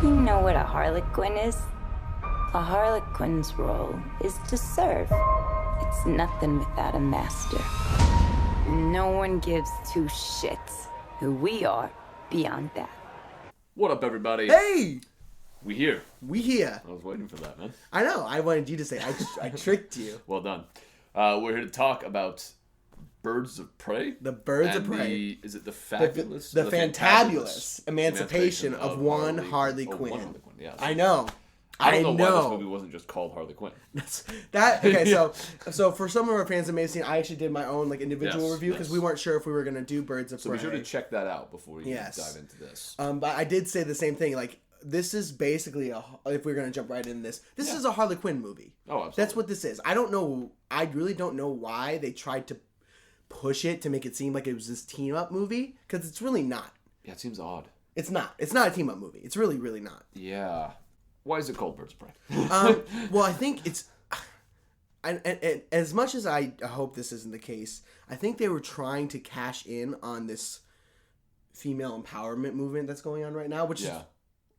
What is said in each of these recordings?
You know what a harlequin is? A harlequin's role is to serve. It's nothing without a master. No one gives two shits who we are beyond that. What up, everybody? Hey! We here. We here. I was waiting for that, man. I know. I wanted you to say. I tricked you. Well done. We're here to talk about Birds of Prey. The Birds of Prey. Is it the fabulous? The fantabulous emancipation of one Harley Quinn. One Harley Quinn. Yeah. I know. I don't know why this movie wasn't just called Harley Quinn. Okay, so for some of our fans that may have seen, I actually did my own individual review because we weren't sure if we were gonna do Birds of Prey. So be sure to check that out before you dive into this. But I did say the same thing. This is basically if we're gonna jump right in this is a Harley Quinn movie. Oh, absolutely. That's what this is. I don't know. I really don't know why they tried to push it to make it seem like it was this team up movie because it's really not. Yeah, it seems odd. It's not. It's not a team up movie. It's really, really not. Yeah. Why is it called Birds of Prey? Well, I think it's. And as much as I hope this isn't the case, I think they were trying to cash in on this female empowerment movement that's going on right now, which is.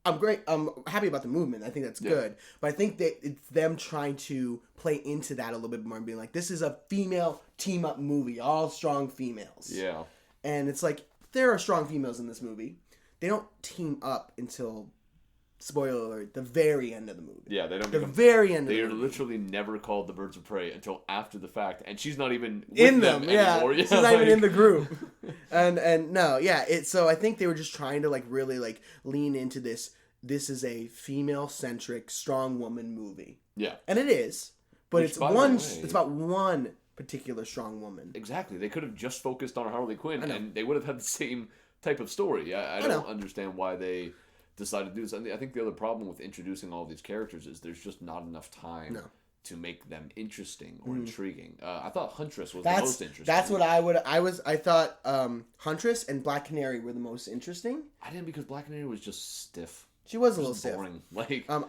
I'm great. I'm happy about the movement. I think that's good. But I think that it's them trying to play into that a little bit more and being like, this is a female team-up movie. All strong females. Yeah. And it's like, there are strong females in this movie. They don't team up until, spoiler alert, the very end of the movie. Yeah, they don't. The very end of the movie. They are literally never called the Birds of Prey until after the fact. And she's not even in them anymore. Yeah. She's not even in the group. And no, yeah. So I think they were just trying to really lean into this. This is a female-centric, strong woman movie. Yeah. And it is. But it's about one particular strong woman. Exactly. They could have just focused on Harley Quinn and they would have had the same type of story. I don't understand why they decided to do this. I think the other problem with introducing all these characters is there's just not enough time to make them interesting or intriguing. I thought Huntress was the most interesting. That's what I thought Huntress and Black Canary were the most interesting. I didn't, because Black Canary was just stiff. She was a little boring. I'm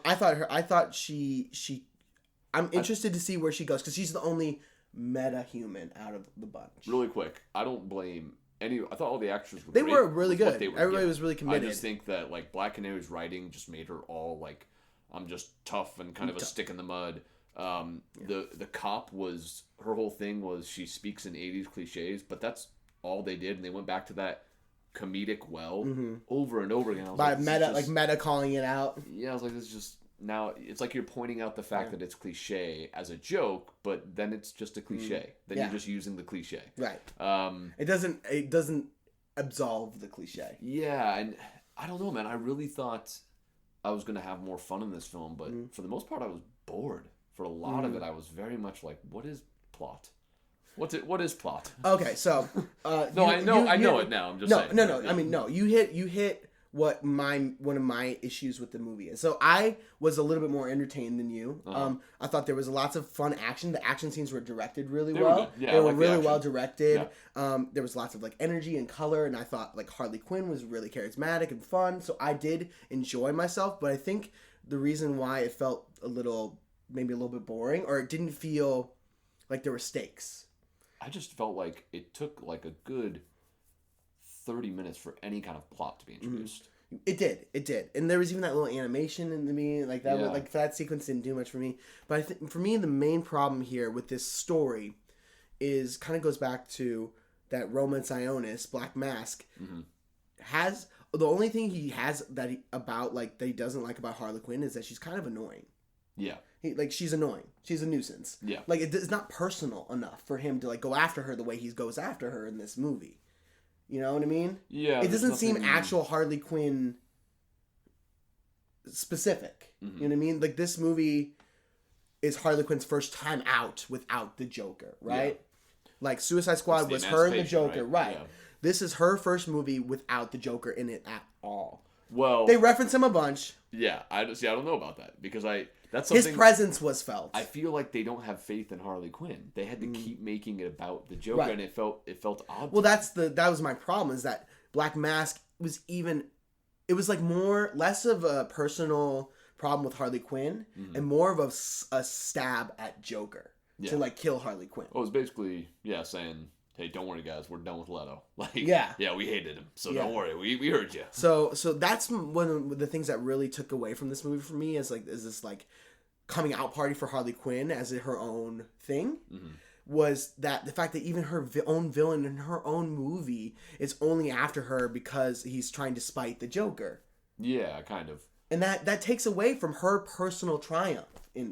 interested to see where she goes because she's the only meta-human out of the bunch. Really quick, I don't blame any. I thought all the actors were. They were really good. Everybody was really committed. I just think that Black Canary's writing just made her all I'm just tough and kind of a stick in the mud. The cop was, her whole thing was she speaks in 80s cliches, but that's all they did, and they went back to that comedic over and over again. By meta calling it out. Yeah, I was like, this is just, now it's like you're pointing out the fact that it's cliche as a joke, but then it's just a cliche. Then you're just using the cliche. Right. It doesn't absolve the cliche. Yeah, and I don't know, man. I really thought I was going to have more fun in this film, but for the most part I was bored. For a lot of it I was very much like, what is plot? What is plot? Okay, so I know it now. I'm just saying. No. I mean, no. You hit what one of my issues with the movie is. So I was a little bit more entertained than you. I thought there was lots of fun action. The action scenes were directed really well. They were really well directed. Yeah. There was lots of energy and color, and I thought Harley Quinn was really charismatic and fun. So I did enjoy myself, but I think the reason why it felt maybe a little bit boring, or it didn't feel like there were stakes. I just felt like it took a good 30 minutes for any kind of plot to be introduced. It did. And there was even that little animation in the beginning, that sequence didn't do much for me. But I think for me the main problem here with this story is kind of goes back to that Roman Sionis, Black Mask, has the only thing he has that he doesn't like about Harley Quinn is that she's kind of annoying. Yeah. She's annoying. She's a nuisance. Yeah. It's not personal enough for him to go after her the way he goes after her in this movie. You know what I mean? Yeah. It doesn't seem actual Harley Quinn specific. You know what I mean? This movie is Harley Quinn's first time out without the Joker, right? Yeah. Suicide Squad was her and the Joker, right? Yeah. This is her first movie without the Joker in it at all. Well, they reference him a bunch. Yeah, I don't know about that because that's something, his presence was felt. I feel like they don't have faith in Harley Quinn. They had to keep making it about the Joker, and it felt odd. Well, that was my problem, is that Black Mask was less of a personal problem with Harley Quinn and more of a stab at Joker to kill Harley Quinn. Well, it was basically saying hey, don't worry, guys, we're done with Leto. Like, yeah, we hated him, so don't worry, we heard you. So that's one of the things that really took away from this movie for me is this like coming out party for Harley Quinn as her own thing. Mm-hmm. Was that the fact that even her own villain in her own movie is only after her because he's trying to spite the Joker. Yeah, kind of. And that takes away from her personal triumph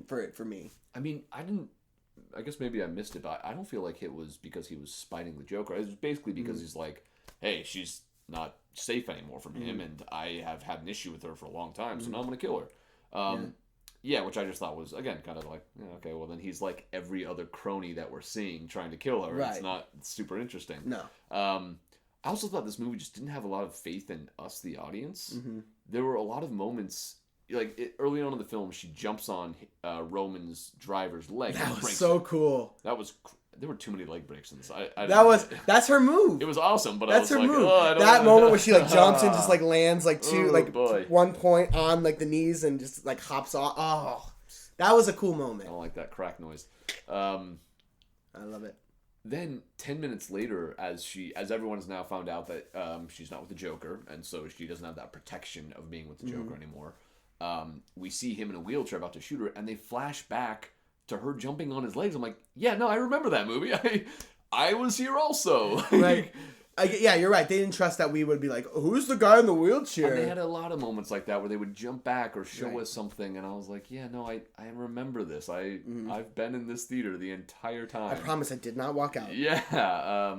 for me. I mean, I guess maybe I missed it, but I don't feel like it was because he was spiting the Joker. It was basically because he's like, hey, she's not safe anymore from him, and I have had an issue with her for a long time, so now I'm going to kill her. Yeah, which I just thought was, again, kind of like, okay, well, then he's like every other crony that we're seeing trying to kill her. Right. It's not super interesting. No. I also thought this movie just didn't have a lot of faith in us, the audience. Mm-hmm. There were a lot of moments, like early on in the film, she jumps on Roman's driver's leg. That was so cool. There were too many leg breaks in this. That's her move. It was awesome, but that's I was her like, move. Oh, that moment where she like jumps and just like lands like one point on like the knees and just like hops off. Oh, that was a cool moment. I don't like that crack noise. I love it. Then 10 minutes later, as everyone has now found out that she's not with the Joker, and so she doesn't have that protection of being with the Joker anymore. We see him in a wheelchair about to shoot her, and they flash back to her jumping on his legs. I'm like, yeah, no, I remember that movie. I was here also. Right. Yeah, you're right. They didn't trust that we would be like, who's the guy in the wheelchair? And they had a lot of moments like that where they would jump back or show us something, and I was like, yeah, no, I remember this. I've been in this theater the entire time. I promise I did not walk out. Yeah.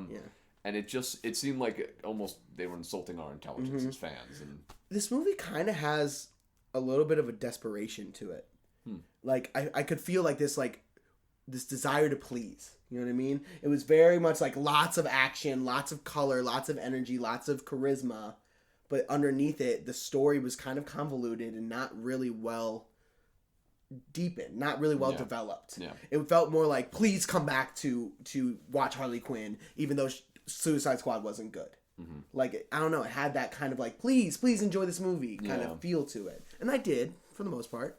And it seemed like almost they were insulting our intelligence as fans. And this movie kind of has a little bit of a desperation to it. Like I could feel like this desire to please. You know what I mean? It was very much like lots of action, lots of color, lots of energy, lots of charisma, but underneath it, the story was kind of convoluted and not really well deepened, not really well developed. Yeah. It felt more like, please come back to watch Harley Quinn, even though Suicide Squad wasn't good. Mm-hmm. Like, I don't know, it had that kind of like, please enjoy this movie kind of feel to it. And I did, for the most part.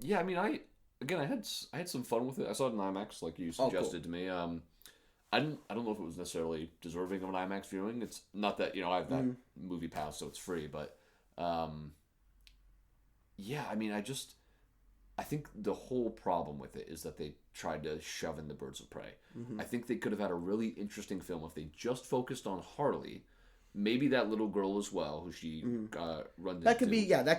Yeah, I mean, I had some fun with it. I saw it in IMAX, like you suggested to me. I don't know if it was necessarily deserving of an IMAX viewing. It's not that I have that movie pass, so it's free. But yeah, I mean, I think the whole problem with it is that they tried to shove in the Birds of Prey. Mm-hmm. I think they could have had a really interesting film if they just focused on Harley. Maybe that little girl as well, who she runs into. That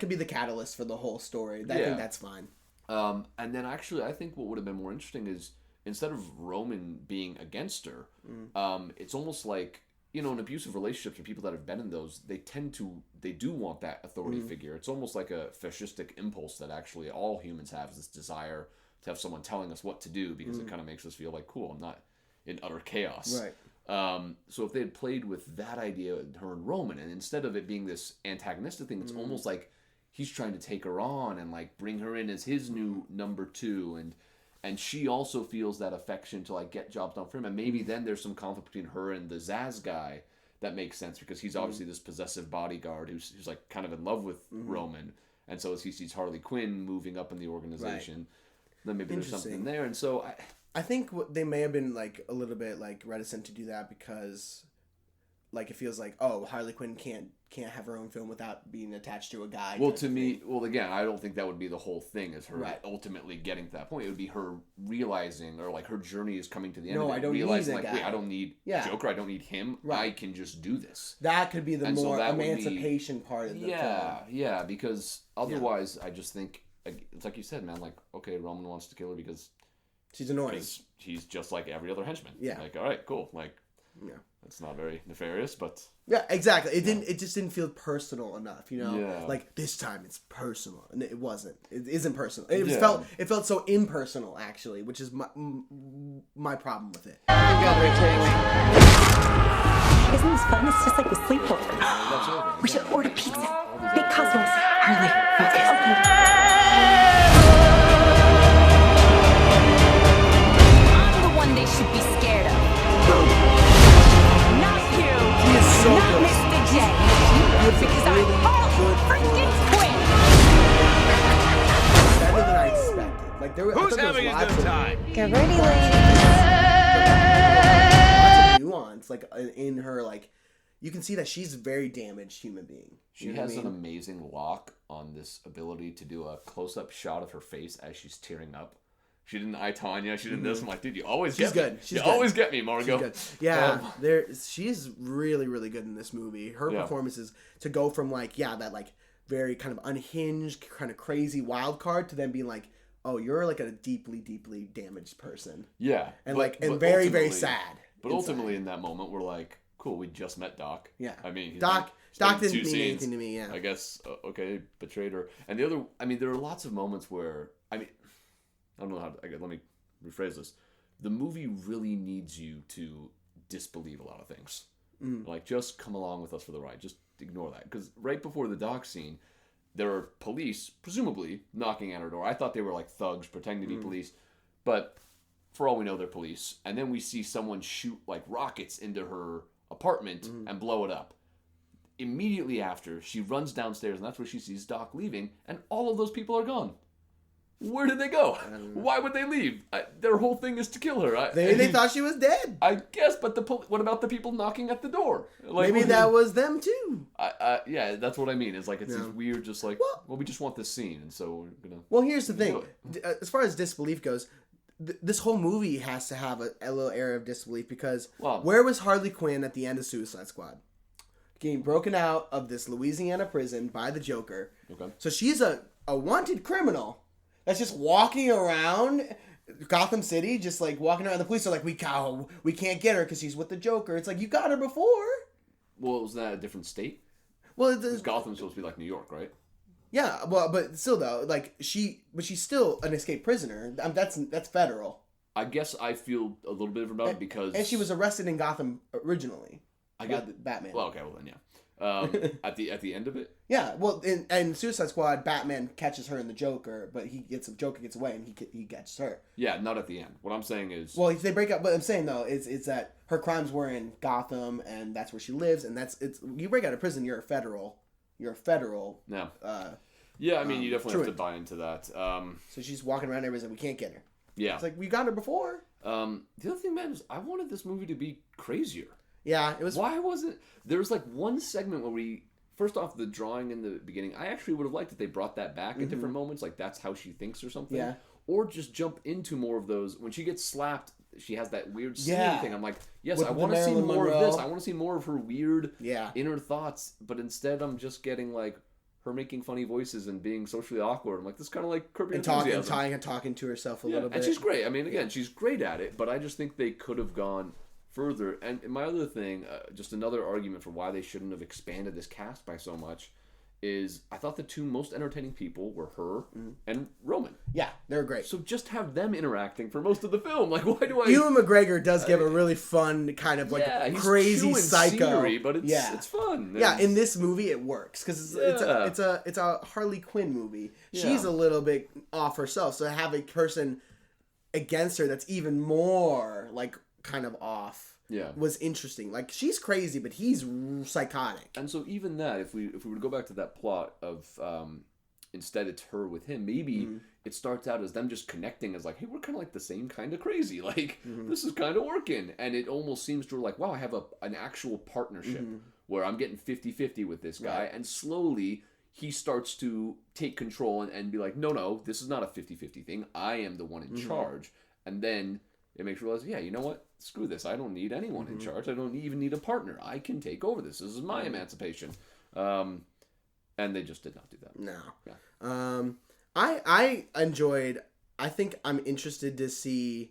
could be the catalyst for the whole story. I think that's fine. And then actually, I think what would have been more interesting is instead of Roman being against her, it's almost like, in abusive relationships and people that have been in those, they do want that authority figure. It's almost like a fascistic impulse that actually all humans have, is this desire to have someone telling us what to do because it kind of makes us feel like, cool, I'm not in utter chaos. Right. So if they had played with that idea, her and Roman, and instead of it being this antagonistic thing, it's almost like he's trying to take her on and like bring her in as his new number two, and she also feels that affection to like get jobs done for him, and maybe then there's some conflict between her and the Zsasz guy that makes sense because he's obviously this possessive bodyguard who's like kind of in love with Roman, and so as he sees Harley Quinn moving up in the organization, then maybe there's something there, and so I think they may have been like a little bit like reticent to do that because like it feels like, oh, Harley Quinn can't have her own film without being attached to a guy. Well, to me, again, I don't think that would be the whole thing, is her ultimately getting to that point. It would be her realizing, or like her journey is coming to the end. No, of it, I don't realizing, need that like, guy. Wait, I don't need Joker. I don't need him. Right. I can just do this. That could be the more emancipation part of the film. Yeah, because otherwise, I just think it's like you said, man. Like, okay, Roman wants to kill her because she's annoying. He's just like every other henchman. Yeah. Like, all right, cool. Like, it's not very nefarious, but yeah, exactly. It just didn't feel personal enough, Like this time it's personal, and it wasn't. It isn't personal. It felt so impersonal, actually, which is my problem with it. Isn't this fun? It's just like a sleepover. We should order pizza. Big Cosmos. Harley, focus. I'm the one they should be scared of. Not you. He is so not good. Mr. J. Because I'm Harley freaking Quinn. Better than I expected. Like there were. Who's having a good time? Get ready, ladies. nuance, like in her, like you can see that she's a very damaged human being. She has an amazing lock on this ability to do a close-up shot of her face as she's tearing up. She didn't I, Tanya. She didn't this. I'm like, dude, you always get me. You always get me, Margot. Yeah, she's really, really good in this movie. Her performances to go from like, that like very kind of unhinged, kind of crazy wild card to then being like, oh, you're like a deeply, deeply damaged person. Yeah. And very, very sad. But ultimately in that moment, we're like, cool, we just met Doc. Yeah. I mean, Doc didn't mean anything to me, yeah. I guess, okay, betrayed her. And the other, I mean, there are lots of moments where, I mean, I don't know how to, let me rephrase this. The movie really needs you to disbelieve a lot of things. Like, just come along with us for the ride. Just ignore that. Because right before the Doc scene, there are police, presumably, knocking at her door. I thought they were like thugs pretending to be police. But for all we know, they're police. And then we see someone shoot like rockets into her apartment and blow it up. Immediately after, she runs downstairs, and that's where she sees Doc leaving, and all of those people are gone. Where did they go? Why would they leave? Their whole thing is to kill her. They thought she was dead. I guess, but what about the people knocking at the door? Like, maybe that was them too. Yeah, that's what I mean. It's like, it's this weird, just like, well, we just want this scene, and so we're gonna... Well, here's the thing. As far as disbelief goes, this whole movie has to have a little air of disbelief because where was Harley Quinn at the end of Suicide Squad? Getting broken out of this Louisiana prison by the Joker. Okay. So she's a wanted criminal that's just walking around Gotham City, just like walking around. The police are like, we can't get her because she's with the Joker. It's like, you got her before. Well, was that a different state? Well, Gotham's supposed to be like New York, right? Yeah, well, but still though, like she's still an escaped prisoner. That's federal. I guess I feel a little bit about it because... And she was arrested in Gotham originally. I got Batman. Well, okay, well then, yeah. At the end of it? Yeah, well, in Suicide Squad, Batman catches her and the Joker, but Joker gets away and he catches her. Yeah, not at the end. What I'm saying is... Well, they break up, but I'm saying, though, it's that her crimes were in Gotham, and that's where she lives, and you break out of prison, you're a federal... No. Yeah, I mean, you definitely have to buy into that. So she's walking around everywhere and we can't get her. Yeah. It's like, we got her before. The other thing, man, is I wanted this movie to be crazier. Yeah, it was... Why wasn't... There was like one segment where we... First off, the drawing in the beginning, I actually would have liked if they brought that back at different moments. Like, that's how she thinks or something. Yeah. Or just jump into more of those. When she gets slapped, she has that weird singing thing. I'm like, yes, I want to see more of this. I want to see more of her weird inner thoughts. But instead, I'm just getting like her making funny voices and being socially awkward. I'm like, this is kind of like Curb Your Enthusiasm. And talking to herself a little bit. And she's great. I mean, again, she's great at it. But I just think they could have gone further. And my other thing, just another argument for why they shouldn't have expanded this cast by so much, is I thought the two most entertaining people were her and Roman. Yeah, they're great. So just have them interacting for most of the film. Like, why do I... Ewan McGregor does give a really fun kind of like crazy psycho. Scenery, but it's fun. Yeah, in this movie it works because it's a Harley Quinn movie. Yeah. She's a little bit off herself, so to have a person against her that's even more like kind of off. Yeah, was interesting. Like, she's crazy, but he's psychotic. And so even that, if we were to go back to that plot of instead it's her with him, maybe it starts out as them just connecting as like, hey, we're kind of like the same kind of crazy. Like, this is kind of working. And it almost seems to her like, wow, I have an actual partnership where I'm getting 50-50 with this guy. Right. And slowly he starts to take control and be like, no, this is not a 50-50 thing. I am the one in charge. And then it makes you realize, yeah, you know what? Screw this. I don't need anyone in charge. I don't even need a partner. I can take over this. This is my emancipation. And they just did not do that. No. Yeah. I enjoyed... I think I'm interested to see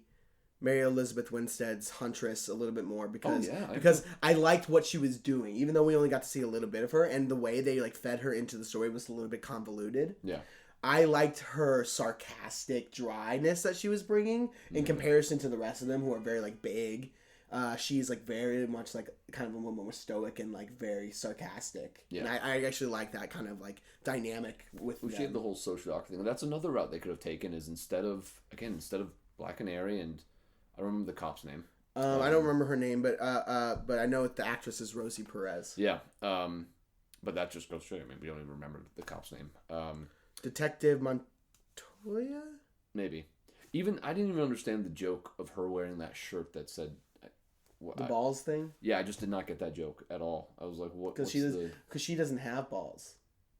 Mary Elizabeth Winstead's Huntress a little bit more because I liked what she was doing, even though we only got to see a little bit of her, and the way they like fed her into the story was a little bit convoluted. Yeah. I liked her sarcastic dryness that she was bringing in comparison to the rest of them who are very like big. She's like very much like kind of a little more stoic and like very sarcastic. Yeah. And I actually like that kind of like dynamic with them. She had the whole social awkward thing. That's another route they could have taken is instead of Black Canary, and I don't remember the cop's name. I don't remember her name, but I know the actress is Rosie Perez. Yeah. But that just goes straight. I mean, we don't even remember the cop's name. Detective Montoya? Maybe. I didn't even understand the joke of her wearing that shirt that said The balls thing? Yeah, I just did not get that joke at all. I was like, what? Because she doesn't have balls.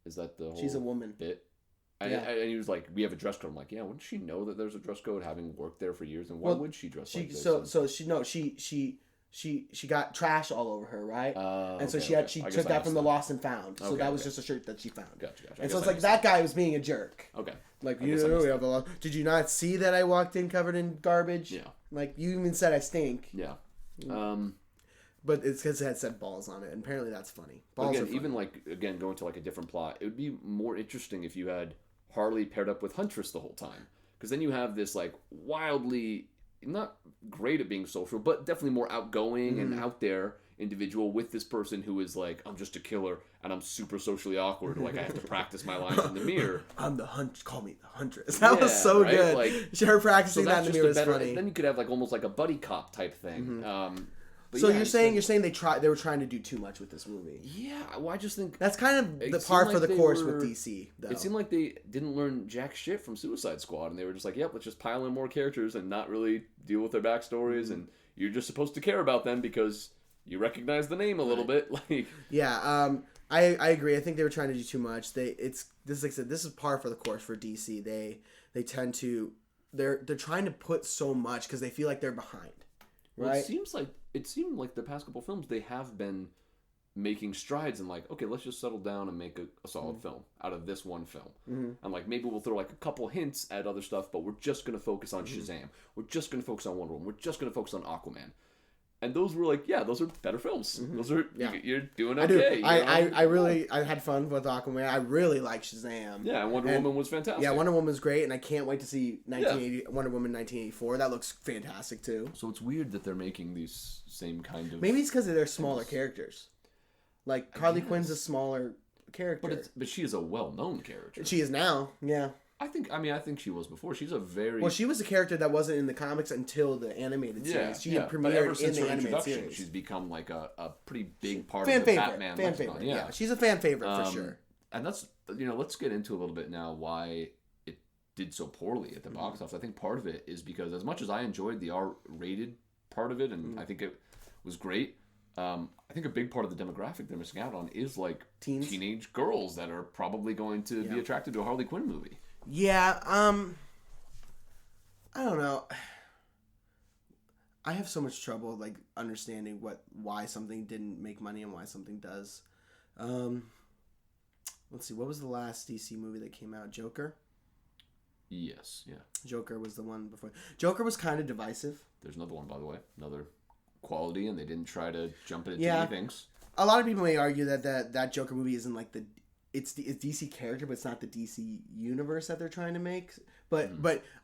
Is that the whole She's a woman. bit? Yeah. And he was like, we have a dress code. I'm like, yeah, wouldn't she know that there's a dress code having worked there for years? And why would she dress like this? She got trash all over her, right? And so okay, she took that from the lost and found. So Okay, that was okay. just a shirt that she found. Gotcha. And so it's like that guy was being a jerk. Okay. Like, you know, we have a lot. Did you not see that I walked in covered in garbage? Yeah. Like, you even said I stink. Yeah. But it's because it had said balls on it, and apparently that's funny. Balls Again, are funny. even like going to like a different plot, it would be more interesting if you had Harley paired up with Huntress the whole time, because then you have this like wildly not great at being social, but definitely more outgoing and out there individual with this person who is like, I'm just a killer and I'm super socially awkward. Like I have to practice my lines in the mirror. I'm the call me the Huntress. That was so right? good. Like, her practicing that in the mirror was better, funny. Then you could have like almost like a buddy cop type thing. But So yeah, you're saying they were trying to do too much with this movie. Yeah, well, I just think That's kind of the seemed par for like the they course were- with DC, though. It seemed like they didn't learn jack shit from Suicide Squad, and they were just like, "Yep, let's just pile in more characters and not really deal with their backstories." And you're just supposed to care about them because you recognize the name a little bit. Like, Yeah, I agree. I think they were trying to do too much. Like I said, this is par for the course for DC. They tend to they're trying to put so much because they feel like they're behind. well, Right? it seemed like the past couple films they have been making strides and like, okay, let's just settle down and make a solid film out of this one film. And like maybe we'll throw like a couple hints at other stuff, but we're just gonna focus on Shazam. We're just gonna focus on Wonder Woman. We're just gonna focus on Aquaman. And those were like, yeah, those are better films. Those are you're doing I do. okay. I had fun with Aquaman. I really like Shazam. Yeah, and Wonder Woman was fantastic. Yeah, Wonder Woman's great, and I can't wait to see Wonder Woman 1984. That looks fantastic too. So it's weird that they're making these same kind of. Maybe it's because they're smaller characters. Like Harley Quinn's a smaller character, but she is a well-known character. she is now. Yeah. I think she was before. She's a very Well, she was a character that wasn't in the comics until the animated series. She had But ever premiered in since the her animated introduction, series. she's become like a pretty big part Fan of the favorite. Batman Fan lexicon. favorite. Yeah. Yeah, she's a fan favorite for sure. And that's let's get into a little bit now why it did so poorly at the box office. I think part of it is because as much as I enjoyed the R-rated part of it, and I think it was great. I think a big part of the demographic they're missing out on is like teenage girls that are probably going to be attracted to a Harley Quinn movie. Yeah, I don't know. I have so much trouble like understanding why something didn't make money and why something does. Let's see, what was the last DC movie that came out? Joker? Yes, yeah. Joker was the one before. Joker was kind of divisive. There's another one, by the way. Another quality, and they didn't try to jump into too many things. A lot of people may argue that Joker movie isn't like it's DC character, but it's not the DC universe that they're trying to make. But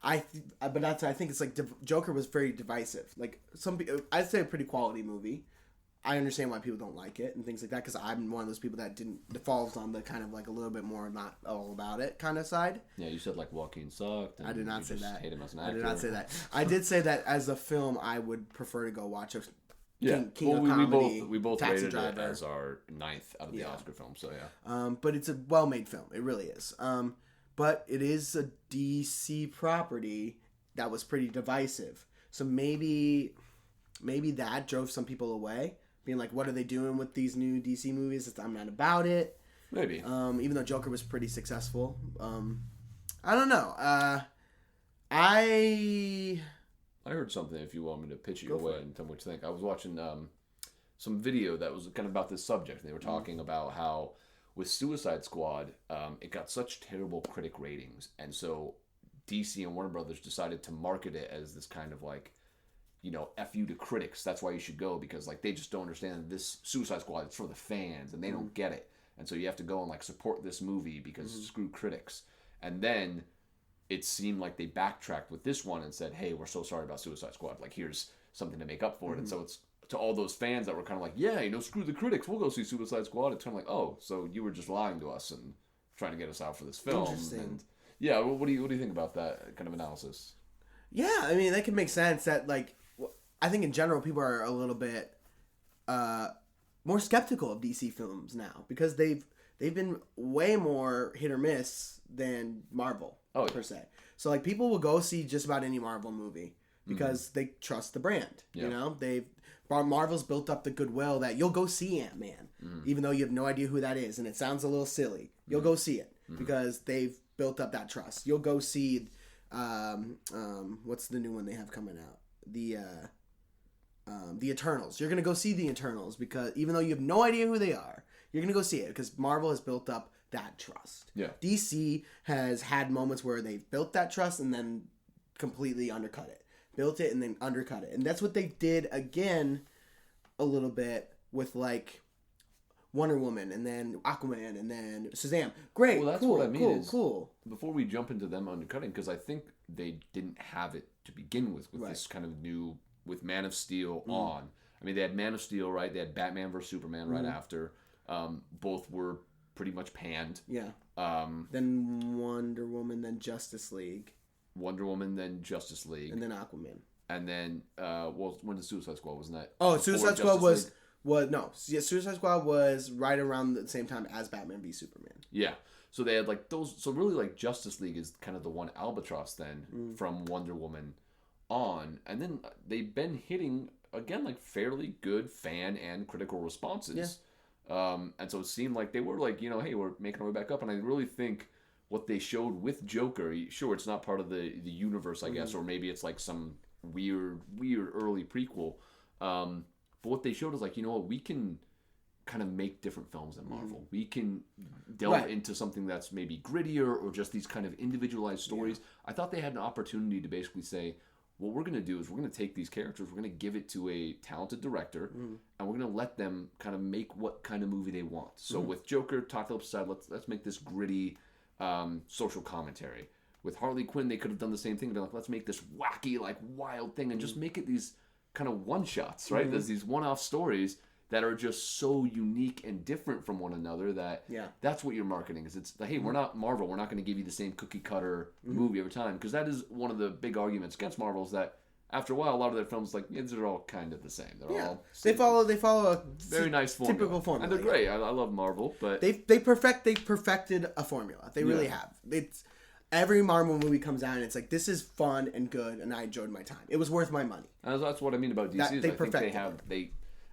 I think it's like Joker was very divisive. Like I'd say a pretty quality movie. I understand why people don't like it and things like that because I'm one of those people that falls on the kind of like a little bit more not all about it kind of side. Yeah, you said like Joaquin sucked. I did not say that. Hate him as an actor. I did not say that. I did say that as a film, I would prefer to go watch a King well, of Comedy. we both Taxi rated Driver. it as our 9th out of the Oscar film. So yeah. But it's a well-made film. It really is. But it is a DC property that was pretty divisive. So maybe that drove some people away, being like, "What are they doing with these new DC movies? I'm not about it." Maybe. Even though Joker was pretty successful. I don't know. I heard something. If you want me to pitch it your way and tell me what you think, I was watching some video that was kind of about this subject. And they were talking about how with Suicide Squad, it got such terrible critic ratings, and so DC and Warner Brothers decided to market it as this kind of like, F you to critics. That's why you should go, because like they just don't understand that this Suicide Squad is for the fans and they don't get it. And so you have to go and like support this movie because screw critics. And then it seemed like they backtracked with this one and said, hey, we're so sorry about Suicide Squad. Like, here's something to make up for it. And so it's to all those fans that were kind of like, yeah, screw the critics. We'll go see Suicide Squad. It's kind of like, oh, so you were just lying to us and trying to get us out for this film. Interesting. And yeah, what do you think about that kind of analysis? Yeah, I mean, that can make sense. That like, I think in general people are a little bit more skeptical of DC films now because they've been way more hit or miss than Marvel per se. So like people will go see just about any Marvel movie because they trust the brand. Yeah. Marvel's built up the goodwill that you'll go see Ant-Man, even though you have no idea who that is, and it sounds a little silly. You'll go see it because they've built up that trust. You'll go see, what's the new one they have coming out? The Eternals. You're gonna go see the Eternals because even though you have no idea who they are, you're gonna go see it because Marvel has built up that trust. Yeah. DC has had moments where they've built that trust and then completely undercut it. Built it and then undercut it. And that's what they did again a little bit with like Wonder Woman and then Aquaman and then Shazam. Great. Well, that's cool, what I mean cool, is, cool. Before we jump into them undercutting, because I think they didn't have it to begin with this kind of new, with Man of Steel on. I mean, they had Man of Steel, right? They had Batman vs. Superman right after. Both were pretty much panned. Yeah. Then Wonder Woman, then Justice League. Wonder Woman, then Justice League. And then Aquaman. And then, when the Suicide Squad, wasn't that? Oh, Suicide Squad Suicide Squad was right around the same time as Batman v Superman. Yeah. So they had like those. So really, like Justice League is kind of the one albatross then from Wonder Woman on, and then they've been hitting again like fairly good fan and critical responses. Yeah. And so it seemed like they were like, hey, we're making our way back up, and I really think what they showed with Joker, sure, it's not part of the universe, I guess, or maybe it's like some weird early prequel. But what they showed is like, we can kind of make different films than Marvel. We can delve into something that's maybe grittier or just these kind of individualized stories. Yeah. I thought they had an opportunity to basically say, what we're going to do is we're going to take these characters, we're going to give it to a talented director, and we're going to let them kind of make what kind of movie they want. So with Joker, Todd Phillips said, let's make this gritty social commentary. With Harley Quinn, they could have done the same thing. They're like, let's make this wacky, like wild thing and just make it these kind of one-shots, right? There's these one-off stories that are just so unique and different from one another that that's what your marketing is. It's like, hey, we're not Marvel. We're not going to give you the same cookie-cutter movie every time, because that is one of the big arguments against Marvel is that after a while, a lot of their films, like, they're all kind of the same. They're all they follow a very nice formula. Typical formula. And they're great. I love Marvel, but they perfected a formula. They really have. It's every Marvel movie comes out and it's like, this is fun and good, and I enjoyed my time. It was worth my money. And that's what I mean about DC. I think they have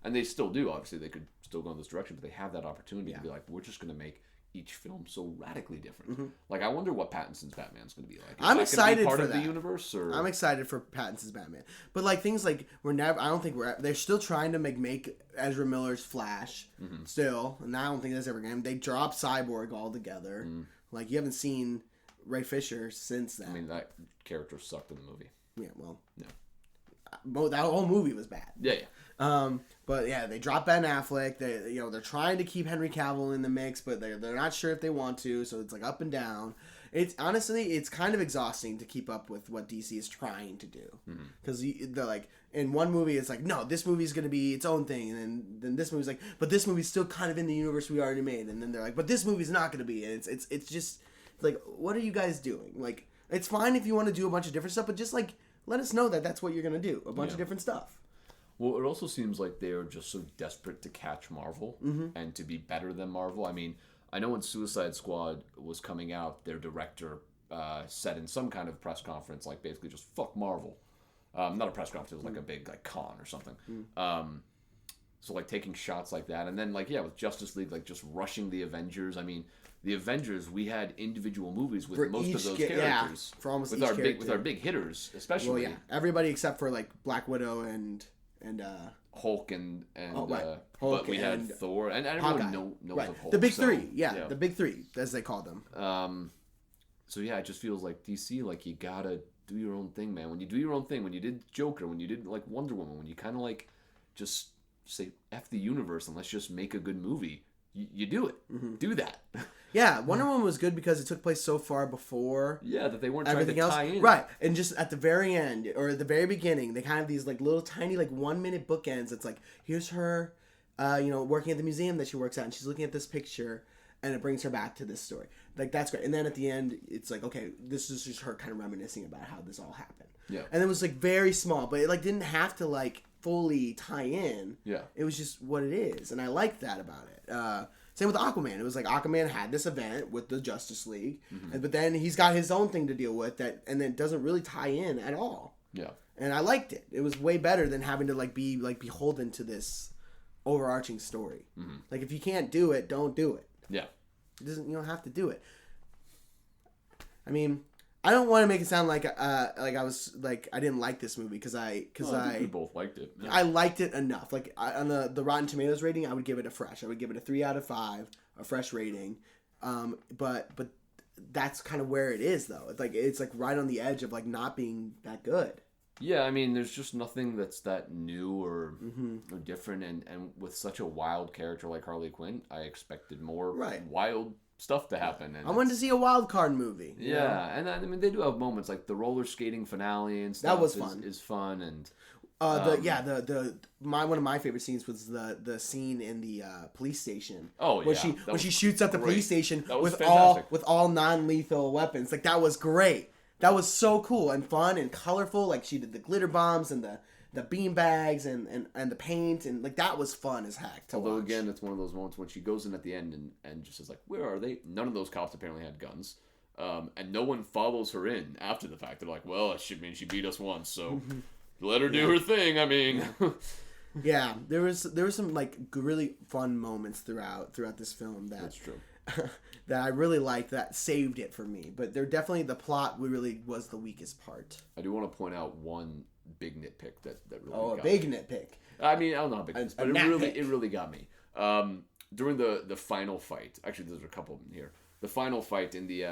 and they still do. Obviously, they could still go in this direction, but they have that opportunity to be like, we're just going to make each film so radically different. Like, I wonder what Pattinson's Batman's going to be like. I'm excited for that. The universe, or I'm excited for Pattinson's Batman, but like things like they're still trying to make Ezra Miller's Flash still, and I don't think that's ever going to. They dropped Cyborg altogether. Like, you haven't seen Ray Fisher since that. I mean, that character sucked in the movie. Yeah, well, that whole movie was bad. Yeah. But yeah, they dropped Ben Affleck. They're trying to keep Henry Cavill in the mix, but they're not sure if they want to. So it's like up and down. It's kind of exhausting to keep up with what DC is trying to do, because they're like, in one movie it's like, no, this movie's gonna be its own thing, and then this movie's like, but this movie's still kind of in the universe we already made, and then they're like, but this movie's not gonna be. And it's just like, what are you guys doing? Like, it's fine if you want to do a bunch of different stuff, but just like, let us know that that's what you're gonna do, a bunch of different stuff. Well, it also seems like they are just so desperate to catch Marvel and to be better than Marvel. I mean, I know when Suicide Squad was coming out, their director said in some kind of press conference, like, basically just fuck Marvel. Not a press conference, it was like a big like con or something. So like taking shots like that, and then like with Justice League, like just rushing the Avengers. I mean, the Avengers, we had individual movies with most of those characters. For almost with our big hitters, especially. Well, everybody except for like Black Widow and Hulk and Hulk, but we had Thor, and everyone knows of Hulk. The big three, the big three, as they call them. So it just feels like DC, like, you gotta do your own thing, man. When you do your own thing, when you did Joker, when you did like Wonder Woman, when you kind of like just say F the universe and let's just make a good movie, you do it. Do that. Yeah, Wonder Woman was good because it took place so far before. Yeah, that they weren't trying to tie in. Right, and just at the very end or at the very beginning, they kind of these like little tiny like 1 minute bookends. It's like, here's her, working at the museum that she works at, and she's looking at this picture, and it brings her back to this story. Like, that's great. And then at the end, it's like, okay, this is just her kind of reminiscing about how this all happened. Yeah. And it was like very small, but it like didn't have to like fully tie in. Yeah. It was just what it is, and I liked that about it. Same with Aquaman. It was like Aquaman had this event with the Justice League, but then he's got his own thing to deal with and then it doesn't really tie in at all. Yeah. and I liked it. It was way better than having to like be like beholden to this overarching story. Mm-hmm. Like if you can't do it, don't do it. Yeah, you don't have to do it. I mean, I don't want to make it sound like I was like I didn't like this movie because I we both liked it. Yeah. I liked it enough. Like on the Rotten Tomatoes rating, I would give it a fresh. I would give it a 3 out of 5, a fresh rating. But that's kind of where it is though. It's like right on the edge of like not being that good. Yeah, I mean, there's just nothing that's that new or different, and with such a wild character like Harley Quinn, I expected more wild stuff to happen. And I wanted to see a wild card movie. Yeah, and I mean, they do have moments like the roller skating finale and stuff. That was fun. Is fun and. One of my favorite scenes was the scene in the police station. Oh yeah, when she shoots up the police station with fantastic. all non-lethal weapons. Like that was great. That was so cool and fun and colorful. Like she did the glitter bombs and the bean bags and the paint and like that was fun as heck. Although again, it's one of those moments when she goes in at the end and just is like, "Where are they?" None of those cops apparently had guns. And no one follows her in after the fact. They're like, "Well, she beat us once, so." Let her do her thing. I mean, yeah, there was some like really fun moments throughout this film that's true that I really liked that saved it for me. But they're definitely the plot really was the weakest part. I do want to point out one big nitpick that really a got big me. nitpick. I mean, I don't know how big it is, but it really got me. During the final fight, actually, there's a couple of them here. The final fight in the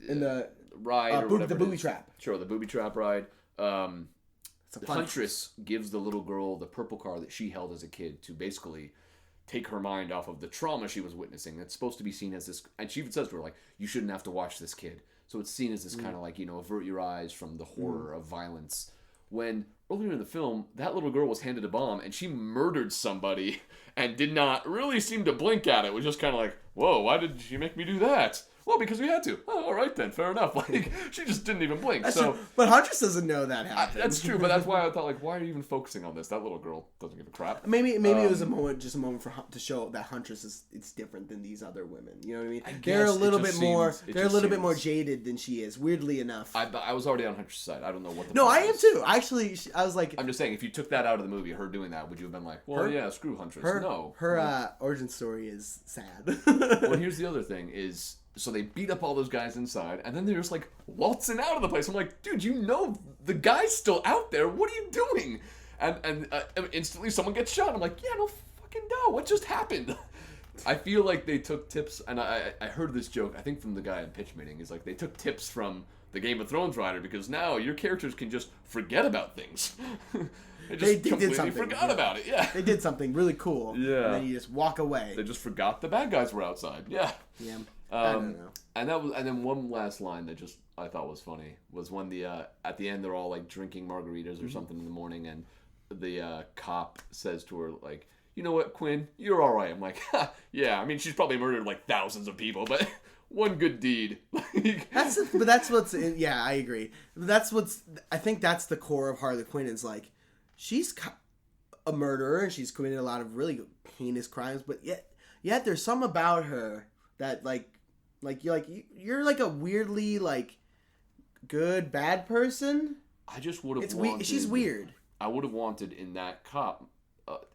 in the ride or whatever, the booby trap. Sure, the booby trap ride. The Huntress gives the little girl the purple car that she held as a kid to basically take her mind off of the trauma she was witnessing. It's supposed to be seen as this, and she even says to her, like, you shouldn't have to watch this kid. So it's seen as this kind of like, avert your eyes from the horror of violence. When earlier in the film, that little girl was handed a bomb and she murdered somebody and did not really seem to blink at it. It was just kind of like, whoa, why did she make me do that? Well, because we had to. Oh, all right then, fair enough. Like she just didn't even blink. That's so, true. But Huntress doesn't know that happened. That's true, but that's why I thought, like, why are you even focusing on this? That little girl doesn't give a crap. Maybe it was a moment to show that Huntress it's different than these other women. You know what I mean? They're a little bit more. They're a little bit more jaded than she is. Weirdly enough. I was already on Huntress' side. I don't know what. I am too. Actually, I was like. I'm just saying, if you took that out of the movie, her doing that, would you have been like, well, yeah, screw Huntress? No. Her origin story is sad. Well, here's the other thing is. So they beat up all those guys inside, and then they're just like waltzing out of the place. I'm like, dude, the guy's still out there. What are you doing? And instantly someone gets shot. I'm like, yeah, no fucking no. What just happened? I feel like they took tips, and I heard this joke, I think from the guy at pitch meeting, is like they took tips from the Game of Thrones writer because now your characters can just forget about things. They did something. Forgot about it. Yeah. They did something really cool. Yeah. And then you just walk away. They just forgot the bad guys were outside. Yeah. Yeah. I don't know. And then one last line that just I thought was funny was when at the end they're all like drinking margaritas or something in the morning, and the cop says to her like, you know what, Quinn, you're all right. I'm like, yeah. I mean, she's probably murdered like thousands of people, but one good deed. That's what's yeah, I agree. I think that's the core of Harley Quinn is like she's a murderer and she's committed a lot of really heinous crimes, but yet there's some about her that you're like a weirdly like good bad person. I just would have wanted. She's weird. I would have wanted in that cop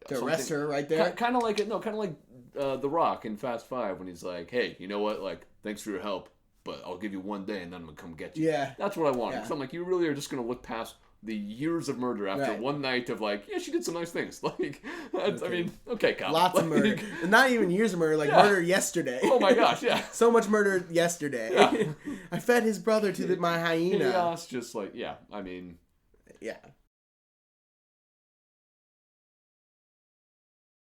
to arrest her right there. Kind of like The Rock in Fast 5 when he's like, hey, you know what? Like, thanks for your help, but I'll give you one day and then I'm gonna come get you. Yeah, that's what I wanted. Because I'm like, you really are just gonna look past the years of murder after one night of like, yeah, she did some nice things. Like, I mean, okay, cop. Lots of murder. Not even years of murder, murder yesterday. Oh my gosh, yeah. So much murder yesterday. Yeah. I fed his brother to my hyena. Chaos, just like, yeah, I mean. Yeah.